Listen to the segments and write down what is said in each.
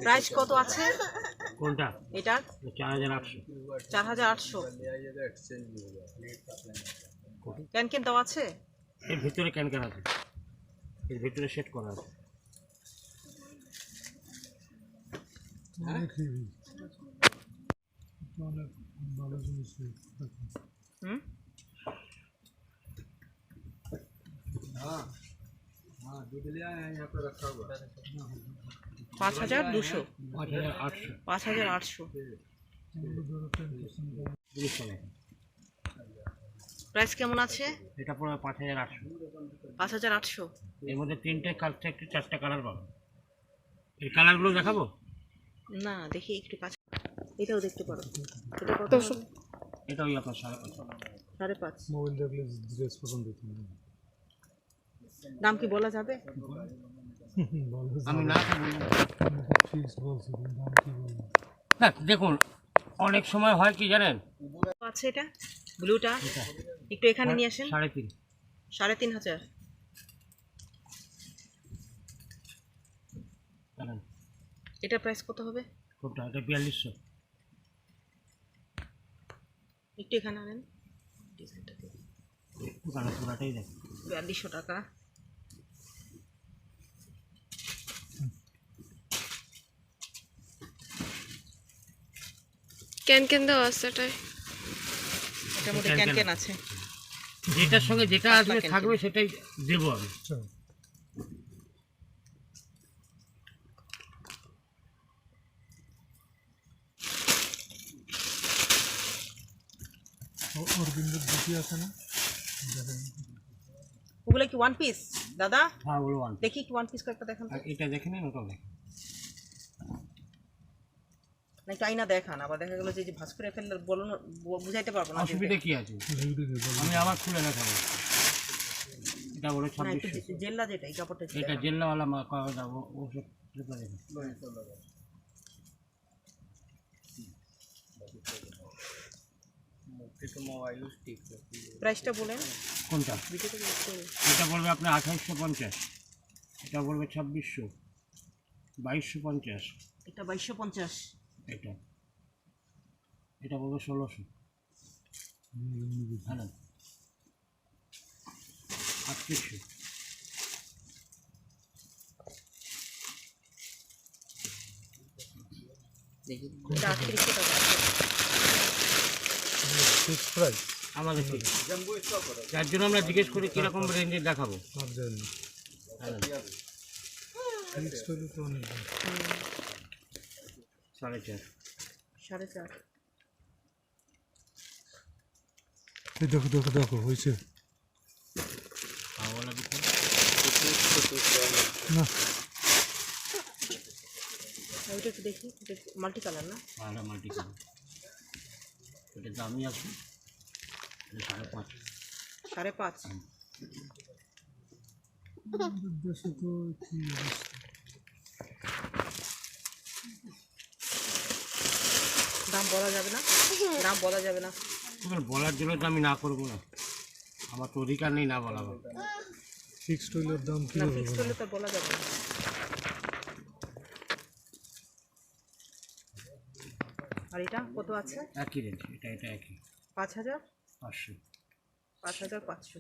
Price কত আছে কোনটা? এটা 4800। 4800। ক্যান ক্যান দেওয়া আছে? এর ভিতরে ক্যান আছে, এর ভিতরে সেট করা আছে। হুম, 5200। 5800। 5800 জিনিস চলে। প্রাইস কেমন আছে? এটা পুরো 5800। 5800। এর মধ্যে 3টে কালার থেকে 4টা কালার পাবেন। এই কালারগুলো দেখাবো? না, দেখি একটু কাছে। এটাও দেখতে পারো। এটা কত? এটা ওই আপনার 5.5। 5.5। মোবাইল দেখলে ড্রেস পছন্দ হতো না। দাম কি বলা যাবে? আমি না বলবো। ফিক্স বলছি, দাম কি বলবো? হ্যাঁ দেখুন, অনেক সময় হয় কি জানেন, আছে এটা ব্লুটা, এটা একটু এখানে নিয়ে আসেন। 3.5। 3500। জানেন এটা প্রাইস কত হবে? কোনটা? এটা 4200। একটু এখানে আনেন ডিজাইনটা দেখুন। দোকানে পুরাটাই দেখুন। 4200 টাকা। ক্যান ক্যান দেওয়া আছে এটাই। এটার মধ্যে ক্যান ক্যান আছে। যেটার সঙ্গে যেটা আসবে ক্যান থাকবে সেটাই দেবো আমি। অরবিন্দের জুতি আছে না? ওগুলো কি ওয়ান পিস দাদা? হ্যাঁ বলো ওয়ান। দেখি একটু ওয়ান পিস কয়েকটা দেখান তো। আর এটা দেখে নেন, ওটাও দেখেন। না একটু আইনা দেখান, আবার দেখা গেলো যে ভাঁজ করে ফেললে বলুন, বুঝাইতে পারবো না। অসুবিধা কি আছে? আমি আবার খুলে দেখাবো। এটা বলে না একটু 2600। জেল্লা যেটা, এই কাপড়টা এটা জেল্লাওয়ালা করা যাবো ও সব দেখেন। প্রাইসটা বলেন। কোনটা? ভিডিওটা ক্লিক করে। এটা বলবে আপনার 2850। এটা বলবে 2600, 2250। এটা 2250। এটা এটা বলবে 1600। হ্যাঁ 3800। দেখি এটা 3800 টাকা। ফিক্স প্রাইস আমাদের ঠিক, যার জন্য আমরা জিজ্ঞেস করি কীরকম রেঞ্জের দেখাবো। আর জানি ফিক্স হলে তো অনেক দাম। 4.5। 4.5। এই দেখো দেখো দেখো হয়েছে খাওয়ালা দিতে না? ওইটা একটু দেখি, এটা মাল্টি কালার না? ভালো মাল্টি কালার। এটা দামি আছে, এটা 5.5। 5.5। দেশে তো কি অবস্থা? দাম বলা যাবে না, দাম বলা যাবে না। এবার বলার জন্য তো আমি না করবো না, আমার তো অধিকার নেই না বলা। ফিক্সড হইলের দাম কি না হবে? ফিক্স করলে তো বলা যাবে না। আর এটা কত আছে? একই রেঞ্জ, এটা একই 5000। 500। 5500।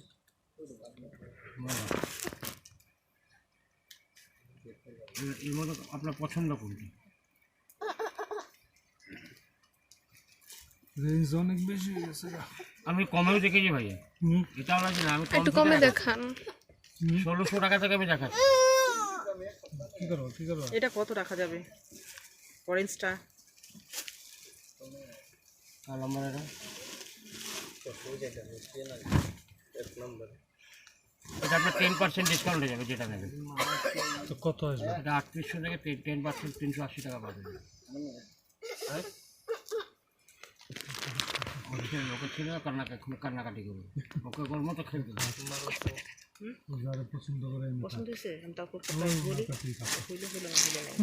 এর মধ্যে আপনার পছন্দ কোনটি? রেঞ্জ অনেক বেশি হয়ে গেছে। আমি কমেও দেখেছি ভাইয়া, এটা আমরা না, আমি একটু কমে দেখান। 1600 টাকা থেকে আমি দেখাচ্ছি। কি করবো কি করবো? এটা কত রাখা যাবে? অরেঞ্জটা নম্বর এটা আপনার 10% ডিসকাউন্ট হয়ে যাবে যেটা নেবেন। তো কত আসবে? এটা 3800 থেকে 10% 380 টাকা পাবেন। ওকে ছিল কান্নাকাটি করবে, ওকে কর্ম তো খেলবে। যারা পছন্দ করে পছন্দ হয়েছে? আমি তারপর প্রাইস বলি, হইলে হলো না হইলে নাই।